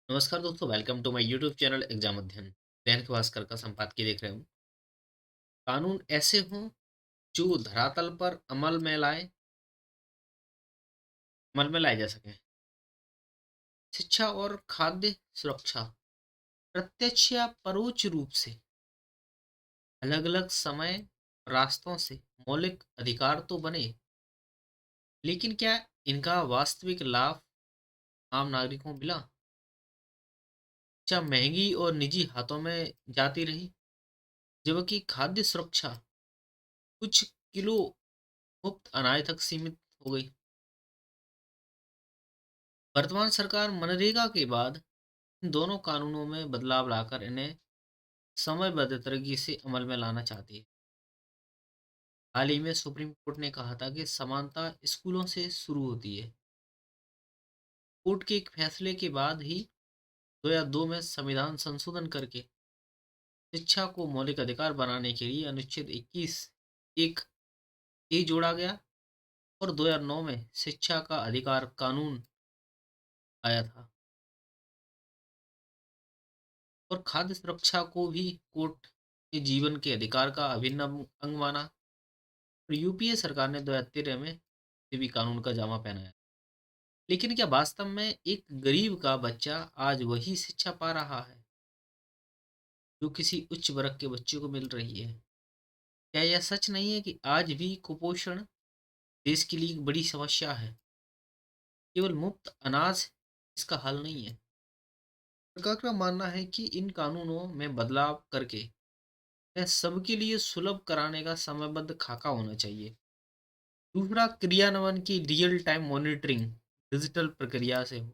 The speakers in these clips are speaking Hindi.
नमस्कार दोस्तों, welcome to my YouTube channel exam अध्ययन। दैनिक भास्कर का संपादकीय देख रहे हूँ। कानून ऐसे हों जो धरातल पर अमल में लाए जा सकें। शिक्षा और खाद्य सुरक्षा प्रत्यक्ष या परोक्ष रूप से अलग अलग समय रास्तों से मौलिक अधिकार तो बने, लेकिन क्या इनका वास्तविक लाभ आम नागरिकों को मिला? शिक्षा महंगी और निजी हाथों में जाती रही, जबकि खाद्य सुरक्षा कुछ किलो मुफ्त अनाज तक सीमित हो गई। वर्तमान सरकार मनरेगा के बाद इन दोनों कानूनों में बदलाव लाकर इन्हें समयबद्ध तरीके से अमल में लाना चाहती है। हाल ही में सुप्रीम कोर्ट ने कहा था कि समानता स्कूलों से शुरू होती है। कोर्ट के एक फैसले के बाद ही 2002 में संविधान संशोधन करके शिक्षा को मौलिक अधिकार बनाने के लिए अनुच्छेद 21 एक ए जोड़ा गया और 2009 में शिक्षा का अधिकार कानून आया था और खाद्य सुरक्षा को भी कोर्ट के जीवन के अधिकार का अभिन्न अंग माना। और यूपीए सरकार ने 2013 में ये भी कानून का जामा पहनाया। लेकिन क्या वास्तव में एक गरीब का बच्चा आज वही शिक्षा पा रहा है जो किसी उच्च वर्ग के बच्चे को मिल रही है? क्या यह सच नहीं है कि आज भी कुपोषण देश के लिए एक बड़ी समस्या है? केवल मुफ्त अनाज इसका हल नहीं है। सरकार का मानना है कि इन कानूनों में बदलाव करके यह सबके लिए सुलभ कराने का समयबद्ध खाका होना चाहिए। दूसरा, क्रियान्वयन की रियल टाइम मॉनिटरिंग डिजिटल प्रक्रिया से हो।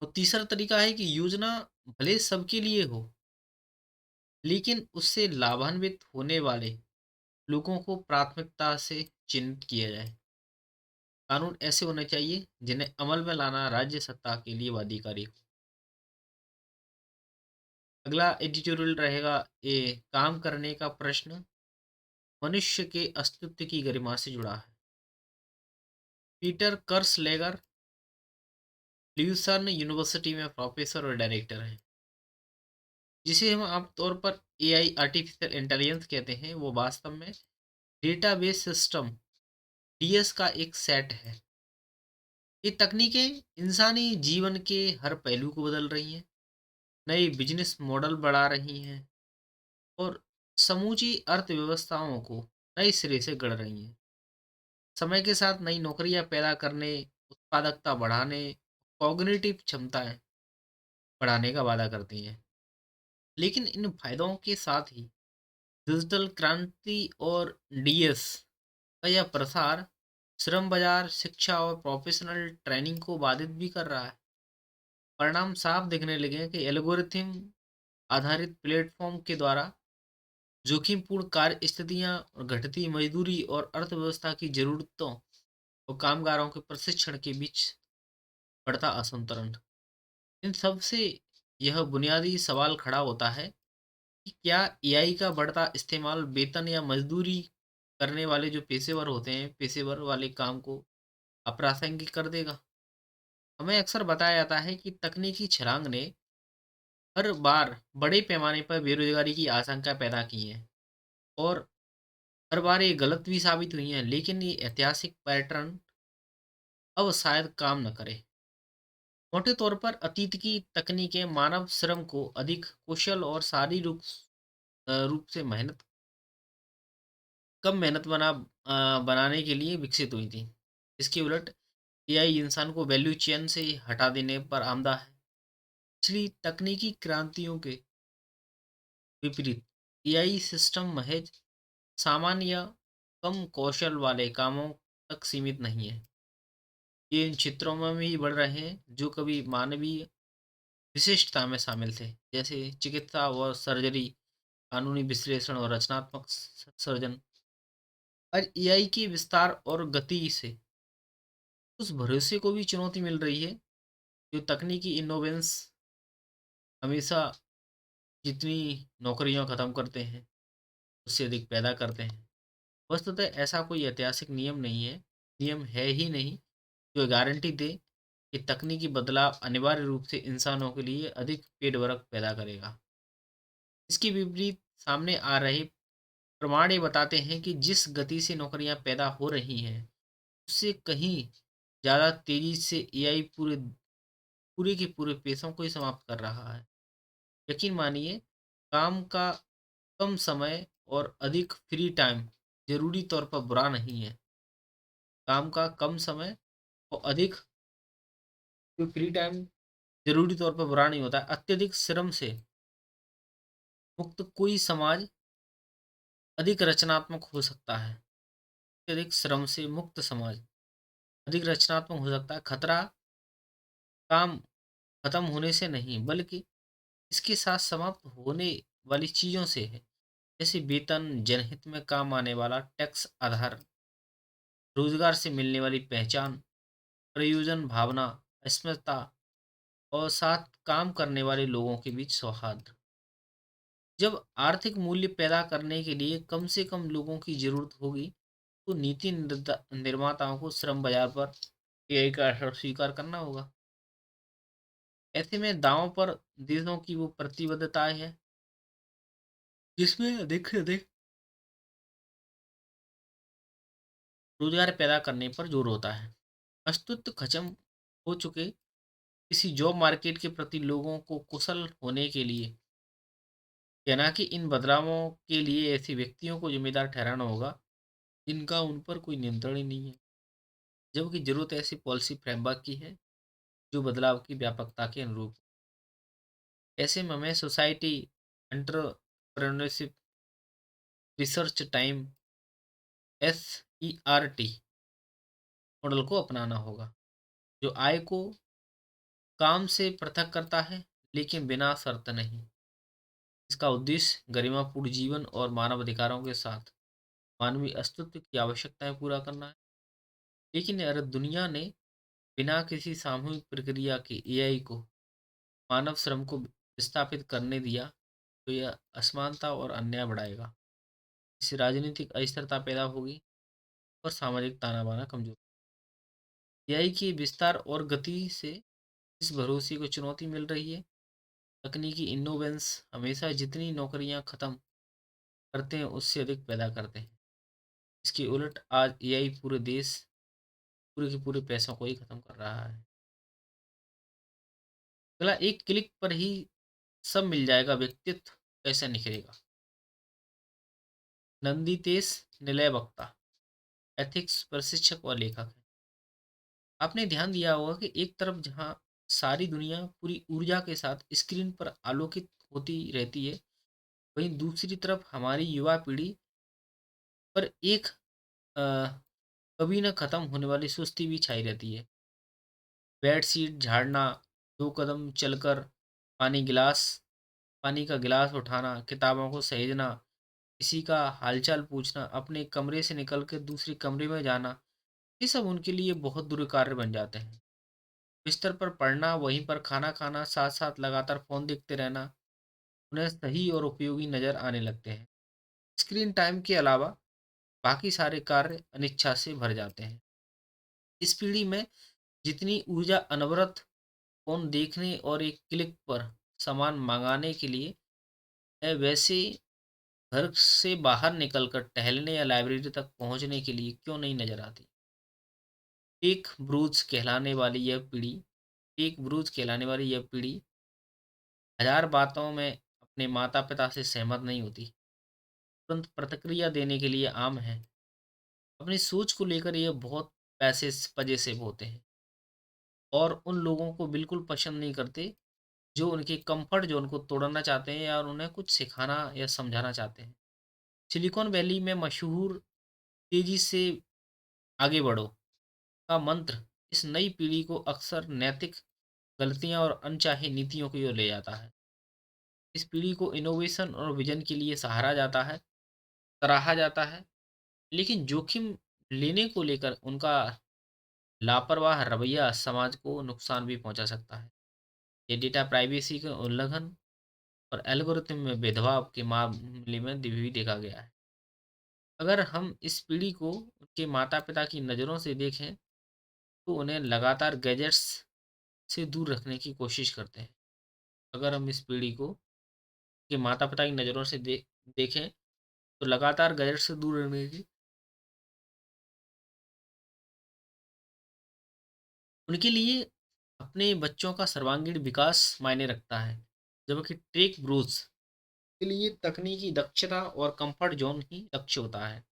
और तीसरा तरीका है कि योजना भले सबके लिए हो, लेकिन उससे लाभान्वित होने वाले लोगों को प्राथमिकता से चिन्हित किया जाए। कानून ऐसे होने चाहिए जिन्हें अमल में लाना राज्य सत्ता के लिए बाध्यकारी हो। अगला एडिटोरियल रहेगा, ये काम करने का प्रश्न मनुष्य के अस्तित्व की गरिमा से जुड़ा है। पीटर कर्सलेगर ल्यूसन यूनिवर्सिटी में प्रोफेसर और डायरेक्टर हैं। जिसे हम आमतौर पर एआई आर्टिफिशियल इंटेलिजेंस कहते हैं, वो वास्तव में डेटाबेस सिस्टम डीएस का एक सेट है। ये तकनीकें इंसानी जीवन के हर पहलू को बदल रही हैं, नए बिजनेस मॉडल बढ़ा रही हैं और समूची अर्थव्यवस्थाओं को नए सिरे से गढ़ रही हैं। समय के साथ नई नौकरियां पैदा करने, उत्पादकता बढ़ाने, कॉग्निटिव क्षमताएं बढ़ाने का वादा करती हैं। लेकिन इन फायदों के साथ ही डिजिटल क्रांति और डीएस का यह प्रसार श्रम बाजार, शिक्षा और प्रोफेशनल ट्रेनिंग को बाधित भी कर रहा है। परिणाम साफ दिखने लगे हैं कि एल्गोरिथम आधारित प्लेटफॉर्म के द्वारा जोखिमपूर्ण कार्य स्थितियां और घटती मजदूरी और अर्थव्यवस्था की जरूरतों और कामगारों के प्रशिक्षण के बीच बढ़ता असंतुलन। इन सब से यह बुनियादी सवाल खड़ा होता है कि क्या एआई का बढ़ता इस्तेमाल वेतन या मजदूरी करने वाले जो पेशेवर होते हैं, पेशेवर वाले काम को अप्रासंगिक कर देगा? हमें अक्सर बताया जाता है कि तकनीकी छलांग ने हर बार बड़े पैमाने पर बेरोजगारी की आशंका पैदा की है और हर बार ये गलत भी साबित हुई हैं, लेकिन ये ऐतिहासिक पैटर्न अब शायद काम न करे। मोटे तौर पर अतीत की तकनीकें मानव श्रम को अधिक कुशल और शारीरिक रूप से कम मेहनत बनाने के लिए विकसित हुई थी। इसके उलट एआई इंसान को वैल्यू चेन से हटा देने पर आमदा है। पिछली तकनीकी क्रांतियों के विपरीत एआई सिस्टम महज सामान्य या कम कौशल वाले कामों तक सीमित नहीं है। ये इन क्षेत्रों में भी बढ़ रहे हैं जो कभी मानवीय विशिष्टता में शामिल थे, जैसे चिकित्सा व सर्जरी, कानूनी विश्लेषण और रचनात्मक सर्जन। आज एआई के विस्तार और गति से उस भरोसे को भी चुनौती मिल रही है जो तकनीकी इनोवेंस हमेशा जितनी नौकरियां खत्म करते हैं उससे अधिक पैदा करते हैं। वस्तुतः ऐसा कोई ऐतिहासिक नियम नहीं है, नियम है ही नहीं जो गारंटी दे कि तकनीकी बदलाव अनिवार्य रूप से इंसानों के लिए अधिक पेट वर्क पैदा करेगा। इसके विपरीत सामने आ रहे प्रमाण ये बताते हैं कि जिस गति से नौकरियां पैदा हो रही हैं, उससे कहीं ज़्यादा तेजी से एआई पूरे के पूरे पेशों को ही समाप्त कर रहा है। यकीन मानिए, काम का कम समय और अधिक फ्री टाइम ज़रूरी तौर पर बुरा नहीं है। काम का कम समय और अधिक फ्री टाइम ज़रूरी तौर पर बुरा नहीं होता है। अत्यधिक श्रम से मुक्त कोई समाज अधिक रचनात्मक हो सकता है। अत्यधिक श्रम से मुक्त समाज अधिक रचनात्मक हो सकता है। खतरा काम खत्म होने से नहीं, बल्कि इसके साथ समाप्त होने वाली चीज़ों से है। जैसे वेतन, जनहित में काम आने वाला टैक्स आधार, रोजगार से मिलने वाली पहचान, प्रयोजन भावना, अस्मिता और साथ काम करने वाले लोगों के बीच सौहार्द। जब आर्थिक मूल्य पैदा करने के लिए कम से कम लोगों की जरूरत होगी, तो निर्माताओं को श्रम बाजार पर एआई का असर स्वीकार करना होगा। ऐसे में दांव पर देशों की वो प्रतिबद्धताएं हैं, जिसमें अधिक से अधिक रोजगार पैदा करने पर जोर होता है। अस्तित्व खत्म हो चुके किसी जॉब मार्केट के प्रति लोगों को कुशल होने के लिए, या ना कि इन बदलावों के लिए ऐसे व्यक्तियों को जिम्मेदार ठहराना होगा जिनका उन पर कोई नियंत्रण ही नहीं है। जबकि जरूरत ऐसी पॉलिसी फ्रेमवर्क की है जो बदलाव की व्यापकता के अनुरूप। ऐसे में हमें society entrepreneurship research time SERT model को अपनाना होगा, जो आय को काम से पृथक करता है, लेकिन बिना शर्त नहीं। इसका उद्देश्य गरिमापूर्ण जीवन और मानव अधिकारों के साथ मानवीय अस्तित्व की आवश्यकताएं पूरा करना है। लेकिन अगर दुनिया ने बिना किसी सामूहिक प्रक्रिया के एआई को मानव श्रम को विस्थापित करने दिया, तो यह असमानता और अन्याय बढ़ाएगा। इससे राजनीतिक अस्थिरता पैदा होगी और सामाजिक ताना-बाना कमजोर। एआई के विस्तार और गति से इस भरोसे को चुनौती मिल रही है। तकनीकी इनोवेंस हमेशा जितनी नौकरियां खत्म करते हैं, उससे अधिक पैदा करते हैं। इसके उलट आज एआई पूरे के पूरे पैसों को ही खत्म कर रहा है। अगला, एक क्लिक पर ही सब मिल जाएगा, व्यक्तित्व कैसे निखरेगा? नंदितेश निलय वक्ता, एथिक्स प्रशिक्षक और लेखक हैं। आपने ध्यान दिया होगा कि एक तरफ जहाँ सारी दुनिया पूरी ऊर्जा के साथ स्क्रीन पर आलोकित होती रहती है, वहीं दूसरी तरफ हमारी युवा पीढ़ी पर एक अ, कभी न खत्म होने वाली सुस्ती भी छाई रहती है। बेडशीट झाड़ना, 2 कदम चलकर गिलास पानी का गिलास उठाना, किताबों को सहेजना, किसी का हालचाल पूछना, अपने कमरे से निकल के दूसरे कमरे में जाना, ये सब उनके लिए बहुत बुरे कार्य बन जाते हैं। बिस्तर पर पड़ना, वहीं पर खाना खाना, साथ-साथ लगातार फ़ोन देखते रहना, उन्हें सही और उपयोगी नज़र आने लगते हैं। स्क्रीन टाइम के अलावा बाकी सारे कार्य अनिच्छा से भर जाते हैं। इस पीढ़ी में जितनी ऊर्जा अनवरत फ़ोन देखने और एक क्लिक पर सामान मंगाने के लिए है, वैसे घर से बाहर निकलकर टहलने या लाइब्रेरी तक पहुंचने के लिए क्यों नहीं नजर आती। एक ब्रूज कहलाने वाली यह पीढ़ी एक ब्रूज कहलाने वाली यह पीढ़ी हजार बातों में अपने माता पिता से सहमत नहीं होती, तुरंत प्रतिक्रिया देने के लिए आम है। अपनी सोच को लेकर यह बहुत पैसे पजेसिव होते हैं और उन लोगों को बिल्कुल पसंद नहीं करते जो उनके कंफर्ट जोन को तोड़ना चाहते हैं या उन्हें कुछ सिखाना या समझाना चाहते हैं। सिलिकॉन वैली में मशहूर तेजी से आगे बढ़ो का मंत्र इस नई पीढ़ी को अक्सर नैतिक गलतियां और अनचाही नीतियों की ओर ले जाता है। इस पीढ़ी को इनोवेशन और विजन के लिए सराहा जाता है, लेकिन जोखिम लेने को लेकर उनका लापरवाह रवैया समाज को नुकसान भी पहुंचा सकता है। ये डेटा प्राइवेसी के उल्लंघन और एल्गोरिथम में भेदभाव के मामले में भी देखा गया है। अगर हम इस पीढ़ी को उनके माता पिता की नज़रों से देखें, तो उन्हें लगातार गैजेट्स से दूर रखने की कोशिश करते हैं। अगर हम इस पीढ़ी को के माता-पिता की नज़रों से देखें तो लगातार गैजेट से दूर रहने की उनके लिए अपने बच्चों का सर्वांगीण विकास मायने रखता है, जबकि टेक ब्रोस के लिए तकनीकी दक्षता और कंफर्ट ज़ोन ही लक्ष्य होता है।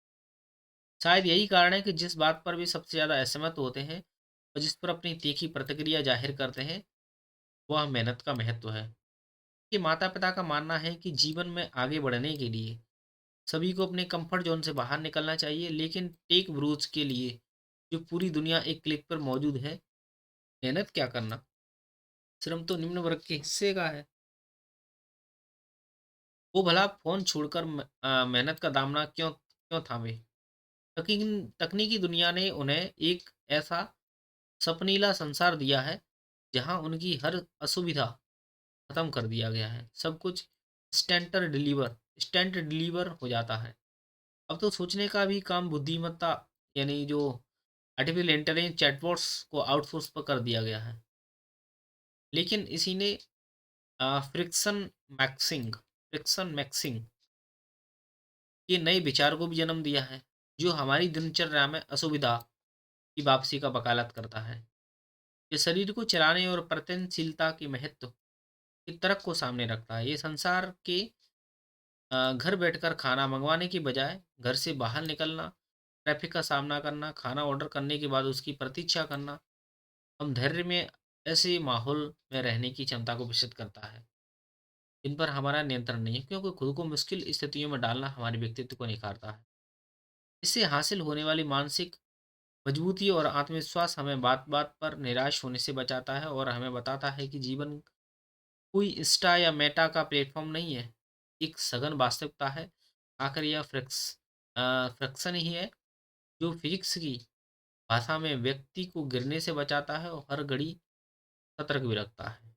शायद यही कारण है कि जिस बात पर वे सबसे ज़्यादा असहमत होते हैं और जिस पर अपनी तीखी प्रतिक्रिया ज़ाहिर करते हैं, वह मेहनत का महत्व है। कि माता-पिता का मानना है कि जीवन में आगे बढ़ने के लिए सभी को अपने कंफर्ट ज़ोन से बाहर निकलना चाहिए, लेकिन टेक ब्रोस के लिए जो पूरी दुनिया एक क्लिक पर मौजूद है, मेहनत क्या करना, श्रम तो निम्न वर्ग के हिस्से का है। वो भला फ़ोन छोड़कर मेहनत का दामना क्यों क्यों थामे? तकनीकी दुनिया ने उन्हें एक ऐसा सपनीला संसार दिया है, जहाँ उनकी हर असुविधा खत्म कर दिया गया है। सब कुछ इंस्टेंट डिलीवर हो जाता है। अब तो सोचने का भी काम बुद्धिमत्ता यानी जो आर्टिफिशियल इंटेलिजेंस चैटबॉट्स को आउटसोर्स पर कर दिया गया है। लेकिन इसी ने फ्रिक्शन मैक्सिंग के नए विचार को भी जन्म दिया है, जो हमारी दिनचर्या में असुविधा की वापसी का वकालत करता है। ये शरीर को चलाने और प्रत्यनशीलता के महत्व के तर्क को सामने रखता है। ये संसार के घर बैठकर खाना मंगवाने की बजाय घर से बाहर निकलना, ट्रैफिक का सामना करना, खाना ऑर्डर करने के बाद उसकी प्रतीक्षा करना, हम धैर्य में ऐसे माहौल में रहने की क्षमता को विकसित करता है, इन पर हमारा नियंत्रण नहीं है, क्योंकि खुद को मुश्किल स्थितियों में डालना हमारे व्यक्तित्व को निखारता है। इससे हासिल होने वाली मानसिक मजबूती और आत्मविश्वास हमें बात-बात पर निराश होने से बचाता है और हमें बताता है कि जीवन कोई इंस्टा या मेटा का प्लेटफ़ॉर्म नहीं है, एक सघन वास्तविकता है। आखिर यह फ्रिक्शन ही है जो फिज़िक्स की भाषा में व्यक्ति को गिरने से बचाता है और हर घड़ी सतर्क भी रखता है।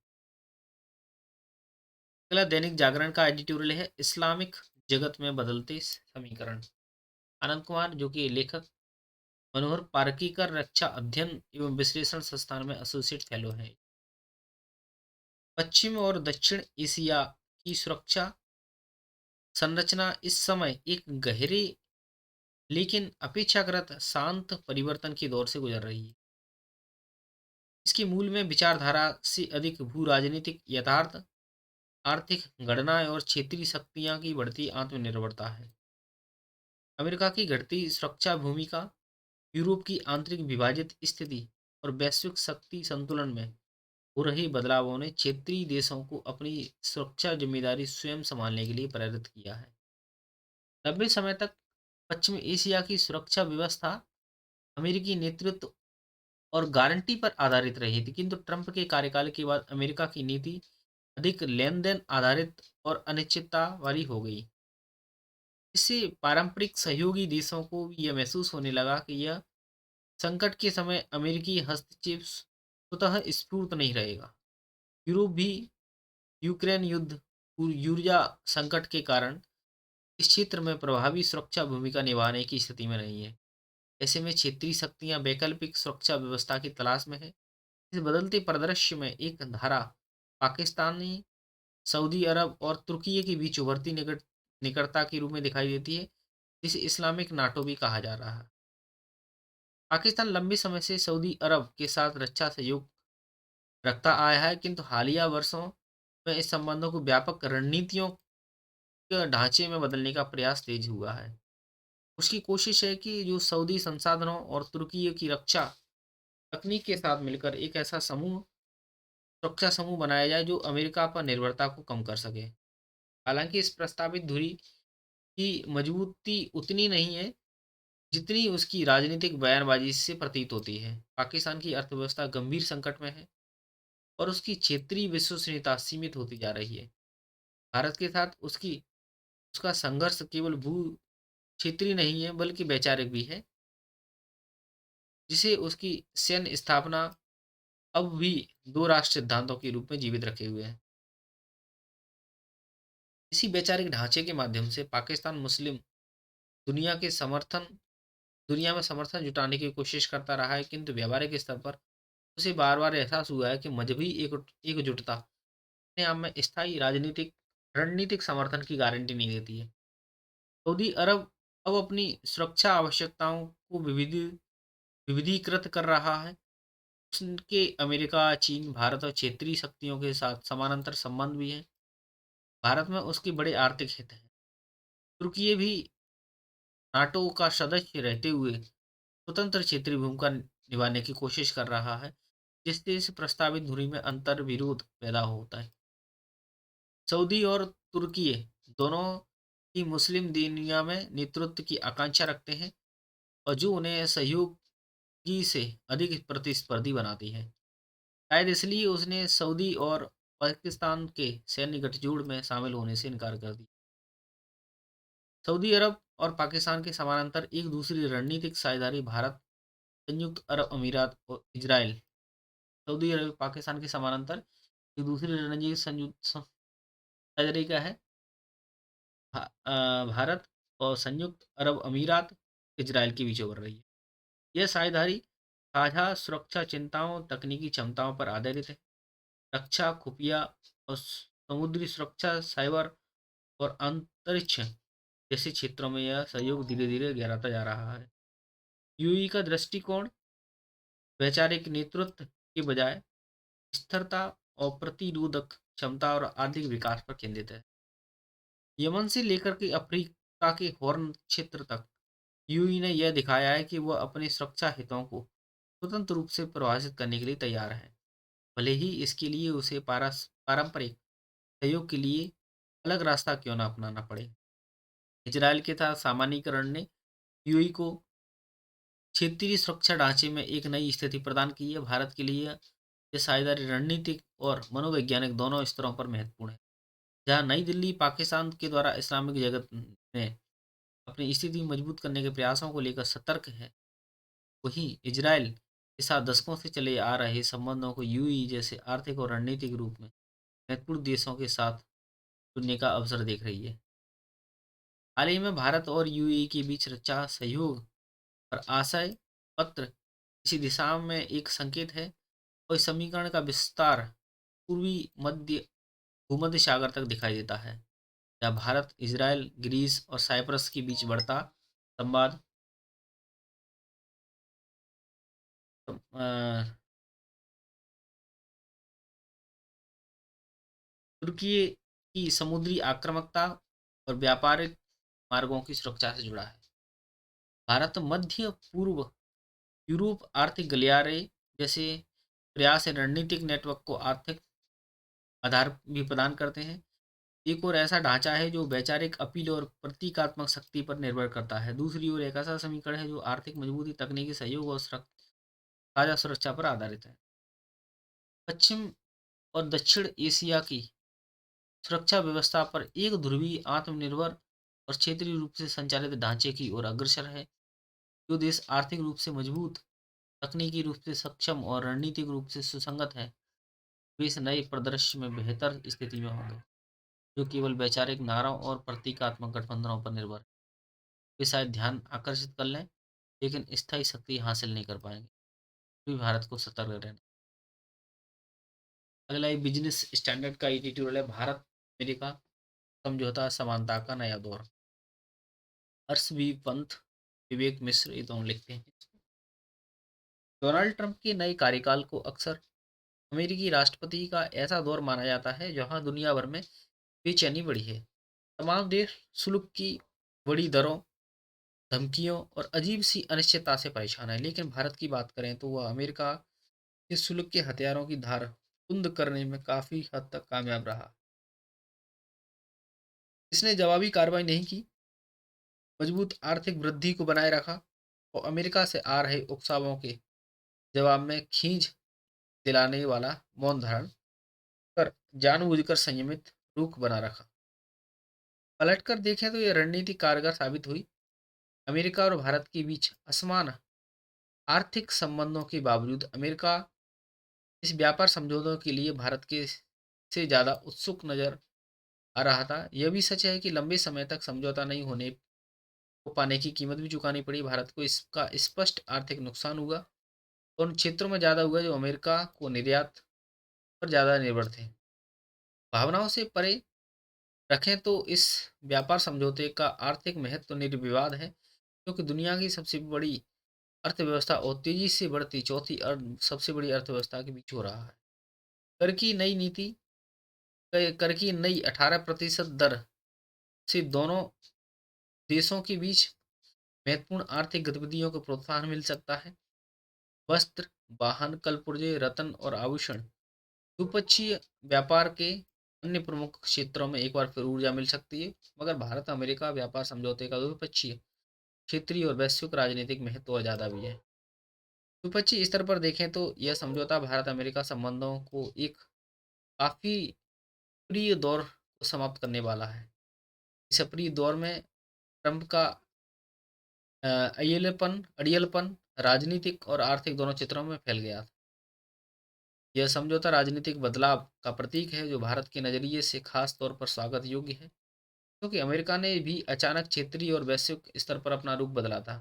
अगला दैनिक जागरण का एडिटोरियल है इस्लामिक जगत में बदलते समीकरण। आनंद कुमार जो कि लेखक मनोहर पार्कीकर रक्षा अध्ययन एवं विश्लेषण संस्थान में एसोसिएट फेलो हैं। पश्चिम और दक्षिण एशिया की सुरक्षा संरचना इस समय एक गहरे लेकिन अपेक्षाकृत शांत परिवर्तन के दौर से गुजर रही है। इसके मूल में विचारधारा से अधिक भू राजनीतिक यथार्थ, आर्थिक गणना और क्षेत्रीय शक्तियां की बढ़ती आत्मनिर्भरता है। अमेरिका की घटती सुरक्षा भूमिका, यूरोप की आंतरिक विभाजित स्थिति और वैश्विक शक्ति संतुलन में हो रहे बदलावों ने क्षेत्रीय देशों को अपनी सुरक्षा जिम्मेदारी स्वयं संभालने के लिए प्रेरित किया है। लंबे समय तक पश्चिम एशिया की सुरक्षा व्यवस्था अमेरिकी नेतृत्व और गारंटी पर आधारित रही थी, किंतु ट्रंप के कार्यकाल के बाद अमेरिका की नीति अधिक लेन-देन आधारित और अनिश्चितता वाली हो गई। इससे पारंपरिक सहयोगी देशों को भी यह महसूस होने लगा कि यह संकट के समय अमेरिकी हस्तक्षेप स्वतः स्फूर्त नहीं रहेगा। यूरोप भी यूक्रेन युद्ध और ऊर्जा संकट के कारण इस क्षेत्र में प्रभावी सुरक्षा भूमिका निभाने की स्थिति में नहीं है। ऐसे में क्षेत्रीय शक्तियां वैकल्पिक सुरक्षा व्यवस्था की तलाश में है। इस बदलते परिदृश्य में एक धारा पाकिस्तानी, सऊदी अरब और तुर्की के बीच उभरती निकटता के रूप में दिखाई देती है, जिसे इस्लामिक नाटो भी कहा जा रहा है। पाकिस्तान लंबे समय से सऊदी अरब के साथ रक्षा सहयोग रखता आया है, किंतु हालिया वर्षों में इस संबंधों को व्यापक रणनीतियों के ढांचे में बदलने का प्रयास तेज हुआ है। उसकी कोशिश है कि जो सऊदी संसाधनों और तुर्की की रक्षा तकनीक के साथ मिलकर एक ऐसा सुरक्षा समूह बनाया जाए जो अमेरिका पर निर्भरता को कम कर सके। हालांकि इस प्रस्तावित धुरी की मजबूती उतनी नहीं है जितनी उसकी राजनीतिक बयानबाजी से प्रतीत होती है। पाकिस्तान की अर्थव्यवस्था गंभीर संकट में है और उसकी क्षेत्रीय विश्वसनीयता सीमित होती जा रही है। भारत के साथ उसकी उसका संघर्ष केवल भू क्षेत्रीय नहीं है बल्कि वैचारिक भी है, जिसे उसकी सैन्य स्थापना अब भी दो राष्ट्र सिद्धांतों के रूप में जीवित रखे हुए है। इसी वैचारिक ढांचे के माध्यम से पाकिस्तान मुस्लिम दुनिया के समर्थन दुनिया में समर्थन जुटाने की कोशिश करता रहा है, किंतु व्यावहारिक स्तर पर उसे बार-बार एहसास हुआ है कि मजहबी एकजुटता अपने आप में स्थायी राजनीतिक रणनीतिक समर्थन की गारंटी नहीं देती है। सऊदी अरब अब अपनी सुरक्षा आवश्यकताओं को विविधीकृत कर रहा है। उसके अमेरिका, चीन, भारत और क्षेत्रीय शक्तियों के साथ समानांतर संबंध भी हैं। भारत में उसके बड़े आर्थिक हित हैं। तुर्की भी नाटो का सदस्य रहते हुए स्वतंत्र क्षेत्रीय भूमिका निभाने की कोशिश कर रहा है, जिससे इस प्रस्तावित धुरी में अंतर्विरोध पैदा होता है। सऊदी और तुर्की दोनों ही मुस्लिम दुनिया में नेतृत्व की आकांक्षा रखते हैं और जो उन्हें सहयोगी से अधिक प्रतिस्पर्धी बनाती है। शायद इसलिए उसने सऊदी और पाकिस्तान के सैन्य गठजोड़ में शामिल होने से इनकार कर दिया। सऊदी अरब और पाकिस्तान के समानांतर एक दूसरी रणनीतिक साझेदारी भारत, संयुक्त अरब अमीरात और इजराइल। सऊदी अरब पाकिस्तान के समानांतर एक दूसरी रणनीतिक साझेदारी क्या है? भारत और संयुक्त अरब अमीरात, इजराइल के बीच उभर रही है। यह साझेदारी साझा सुरक्षा चिंताओं, तकनीकी क्षमताओं पर आधारित है। रक्षा, खुफिया और समुद्री सुरक्षा, साइबर और अंतरिक्ष जैसे क्षेत्रों में यह सहयोग धीरे-धीरे गहराता जा रहा है। यूएई का दृष्टिकोण वैचारिक नेतृत्व के बजाय स्थिरता और प्रतिरोधक क्षमता और आर्थिक विकास पर केंद्रित है। यमन से लेकर के अफ्रीका के हॉर्न क्षेत्र तक यूएई ने यह दिखाया है कि वह अपने सुरक्षा हितों को स्वतंत्र रूप से परिभाषित करने के लिए तैयार है, भले ही इसके लिए उसे पारंपरिक सहयोग के लिए अलग रास्ता क्यों न अपनाना पड़े। इजरायल के साथ सामान्यीकरण ने यूएई को क्षेत्रीय सुरक्षा ढांचे में एक नई स्थिति प्रदान की है। भारत के लिए ये साझेदारी रणनीतिक और मनोवैज्ञानिक दोनों स्तरों पर महत्वपूर्ण है। जहां नई दिल्ली पाकिस्तान के द्वारा इस्लामिक जगत में अपनी स्थिति मजबूत करने के प्रयासों को लेकर सतर्क है, वहीं इजरायल के साथ दशकों से चले आ रहे संबंधों को यूएई जैसे आर्थिक और रणनीतिक रूप में महत्वपूर्ण देशों के साथ जुड़ने का अवसर देख रही है। हाल ही में भारत और यूएई के बीच रचा सहयोग और आशय पत्र इसी दिशा में एक संकेत है और इस समीकरण का विस्तार पूर्वी मध्य भूमध्य सागर तक दिखाई देता है, जहाँ भारत, इजरायल, ग्रीस और साइप्रस के बीच बढ़ता संवाद तुर्की की समुद्री आक्रामकता और व्यापारिक मार्गों की सुरक्षा से जुड़ा है। भारत मध्य पूर्व यूरोप आर्थिक गलियारे जैसे प्रयास रणनीतिक नेटवर्क को आर्थिक आधार भी प्रदान करते हैं। एक और ऐसा ढांचा है जो वैचारिक अपील और प्रतीकात्मक शक्ति पर निर्भर करता है। दूसरी ओर एक ऐसा समीकरण है जो आर्थिक मजबूती, तकनीकी सहयोग और साझा सुरक्षा पर आधारित है। पश्चिम और दक्षिण एशिया की सुरक्षा व्यवस्था पर एक ध्रुवीय आत्मनिर्भर और क्षेत्रीय रूप से संचालित ढांचे की ओर अग्रसर है। जो देश आर्थिक रूप से मजबूत, तकनीकी रूप से सक्षम और रणनीतिक रूप से सुसंगत है, वे इस नए परिदृश्य में बेहतर स्थिति में होंगे। जो केवल वैचारिक नारों और प्रतीकात्मक गठबंधनों पर निर्भर है, वे शायद ध्यान आकर्षित कर लें, लेकिन स्थायी शक्ति हासिल नहीं कर पाएंगे। भी भारत को सतर्क रहना। अगला एक बिजनेस स्टैंडर्ड का एडिटोरियल है, भारत अमेरिका समझौता समानता का नया दौर। हर्षवी पंत, विवेक मिश्र ये दोनों लिखते हैं। डोनाल्ड ट्रंप के नए कार्यकाल को अक्सर अमेरिकी राष्ट्रपति का ऐसा दौर माना जाता है जहां दुनिया भर में बेचैनी बढ़ी है। तमाम देश शुल्क की बड़ी दरों, धमकियों और अजीब सी अनिश्चितता से परेशान है। लेकिन भारत की बात करें तो वह अमेरिका के शुल्क के हथियारों की धार कुंद करने में काफी हद तक कामयाब रहा। इसने जवाबी कार्रवाई नहीं की, मजबूत आर्थिक वृद्धि को बनाए रखा और अमेरिका से आ रहे उकसावों के जवाब में खींच दिलाने वाला मौन धारण कर जानबूझकर संयमित रुख बना रखा। पलटकर देखें तो यह रणनीति कारगर साबित हुई। अमेरिका और भारत के बीच असमान आर्थिक संबंधों के बावजूद अमेरिका इस व्यापार समझौतों के लिए भारत के से ज़्यादा उत्सुक नजर आ रहा था। यह भी सच है कि लंबे समय तक समझौता नहीं होने को पाने की कीमत भी चुकानी पड़ी। भारत को इसका स्पष्ट आर्थिक नुकसान हुआ। और उन क्षेत्रों में ज़्यादा हुआ जो अमेरिका को निर्यात पर ज़्यादा निर्भर थे। भावनाओं से परे रखें तो इस व्यापार समझौते का आर्थिक महत्व निर्विवाद है, क्योंकि दुनिया की सबसे बड़ी अर्थव्यवस्था और तेजी से बढ़ती चौथी सबसे बड़ी अर्थव्यवस्था के बीच हो रहा है। कर की नई नीति कर की नई 18% दर से दोनों देशों के बीच महत्वपूर्ण आर्थिक गतिविधियों को प्रोत्साहन मिल सकता है। वस्त्र, वाहन, कलपुर्जे, रत्न और आभूषण द्विपक्षीय व्यापार के अन्य प्रमुख क्षेत्रों में एक बार फिर ऊर्जा मिल सकती है। मगर भारत अमेरिका व्यापार समझौते का द्विपक्षीय क्षेत्रीय और वैश्विक राजनीतिक महत्व और ज़्यादा भी है। द्विपक्षीय स्तर पर देखें तो यह समझौता भारत अमेरिका संबंधों को एक काफ़ी प्रिय दौर को समाप्त करने वाला है। इस अप्रिय दौर में ट्रंप का अड़ियलपन राजनीतिक और आर्थिक दोनों क्षेत्रों में फैल गया था। यह समझौता राजनीतिक बदलाव का प्रतीक है जो भारत के नज़रिए से खास तौर पर स्वागत योग्य है, क्योंकि अमेरिका ने भी अचानक क्षेत्रीय और वैश्विक स्तर पर अपना रुख बदला था।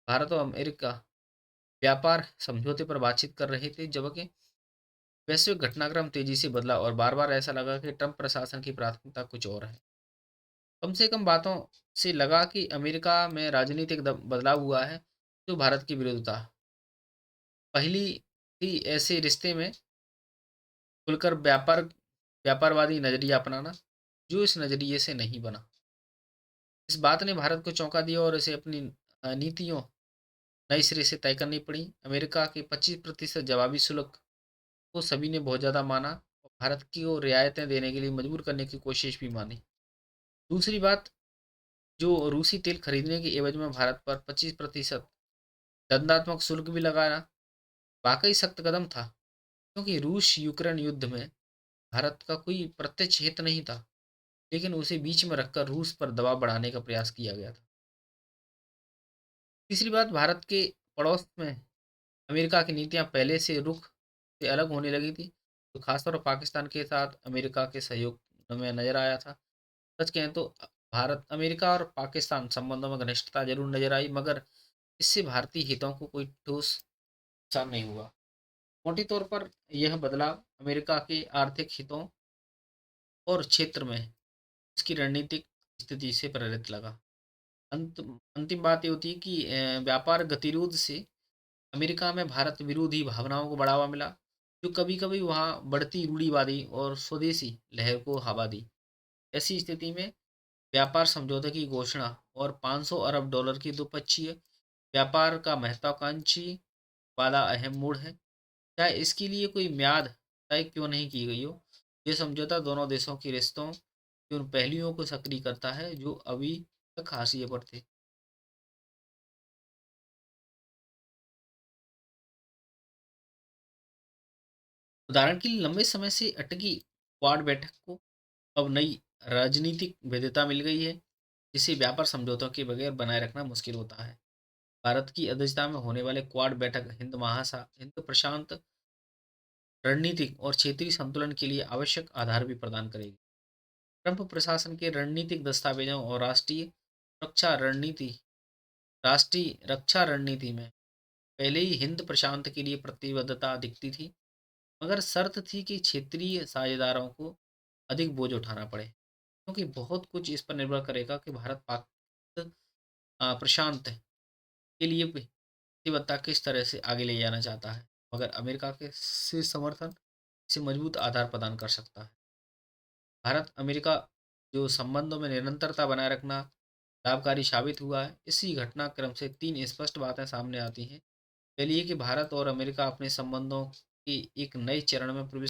भारत और अमेरिका व्यापार समझौते पर बातचीत कर रहे थे, जबकि वैश्विक घटनाक्रम तेजी से बदला और बार बार ऐसा लगा कि ट्रंप प्रशासन की प्राथमिकता कुछ और है। कम से कम बातों से लगा कि अमेरिका में राजनीतिक बदलाव हुआ है जो भारत के विरुद्ध था। पहली थी ऐसे रिश्ते में खुलकर व्यापारवादी नजरिया अपनाना, जो इस नजरिए से नहीं बना। इस बात ने भारत को चौंका दिया और इसे अपनी नीतियों नए सिरे से तय करनी पड़ी। अमेरिका के 25% जवाबी शुल्क को सभी ने बहुत ज़्यादा माना और भारत को रियायतें देने के लिए मजबूर करने की कोशिश भी मानी। दूसरी बात, जो रूसी तेल खरीदने के एवज में भारत पर 25% दंडात्मक शुल्क भी लगाना वाकई सख्त कदम था, क्योंकि रूस यूक्रेन युद्ध में भारत का कोई प्रत्यक्ष हित नहीं था, लेकिन उसे बीच में रखकर रूस पर दबाव बढ़ाने का प्रयास किया गया था। तीसरी बात, भारत के पड़ोस में अमेरिका की नीतियां पहले से रुख से अलग होने लगी थी, तो खासतौर पर पाकिस्तान के साथ अमेरिका के सहयोग में नजर आया था। सच कहें तो भारत अमेरिका और पाकिस्तान संबंधों में घनिष्ठता जरूर नजर आई, मगर इससे भारतीय हितों को कोई ठोस नुकसान नहीं हुआ। मोटे तौर पर यह बदलाव अमेरिका के आर्थिक हितों और क्षेत्र में उसकी रणनीतिक स्थिति से प्रेरित लगा। अंतिम बात ये होती है कि व्यापार गतिरोध से अमेरिका में भारत विरोधी भावनाओं को बढ़ावा मिला, जो कभी-कभी वहाँ बढ़ती रूढ़िवादी और स्वदेशी लहर को हवा दी। ऐसी स्थिति में व्यापार समझौते की घोषणा और 500 अरब डॉलर की द्विपक्षीय व्यापार का महत्वाकांक्षी वाला अहम मोड़ है। चाहे इसके लिए कोई म्याद तय क्यों नहीं की गई हो, ये समझौता दोनों देशों के रिश्तों के उन पहलुओं को सक्रिय करता है जो अभी तक हाशिए पर थे। उदाहरण के लिए लंबे समय से अटकी क्वाड बैठक को अब नई राजनीतिक वैधता मिल गई है, जिसे व्यापार समझौतों के बगैर बनाए रखना मुश्किल होता है। भारत की अध्यक्षता में होने वाले क्वाड बैठक हिंद प्रशांत रणनीतिक और क्षेत्रीय संतुलन के लिए आवश्यक आधार भी प्रदान करेगी। ट्रंप प्रशासन के रणनीतिक दस्तावेजों और राष्ट्रीय रक्षा रणनीति में पहले ही हिंद प्रशांत के लिए प्रतिबद्धता दिखती थी, मगर शर्त थी कि क्षेत्रीय साझेदारों को अधिक बोझ उठाना पड़े, क्योंकि बहुत कुछ इस पर निर्भर करेगा कि भारत पाक प्रशांत के लिए प्रतिबद्धता किस तरह से आगे ले जाना चाहता है। मगर अमेरिका के से समर्थन इसे मजबूत आधार प्रदान कर सकता है। भारत अमेरिका जो संबंधों में निरंतरता बनाए रखना लाभकारी साबित हुआ है। इसी घटनाक्रम से तीन स्पष्ट बातें सामने आती हैं। पहली ये कि भारत और अमेरिका अपने संबंधों के एक नए चरण में प्रवेश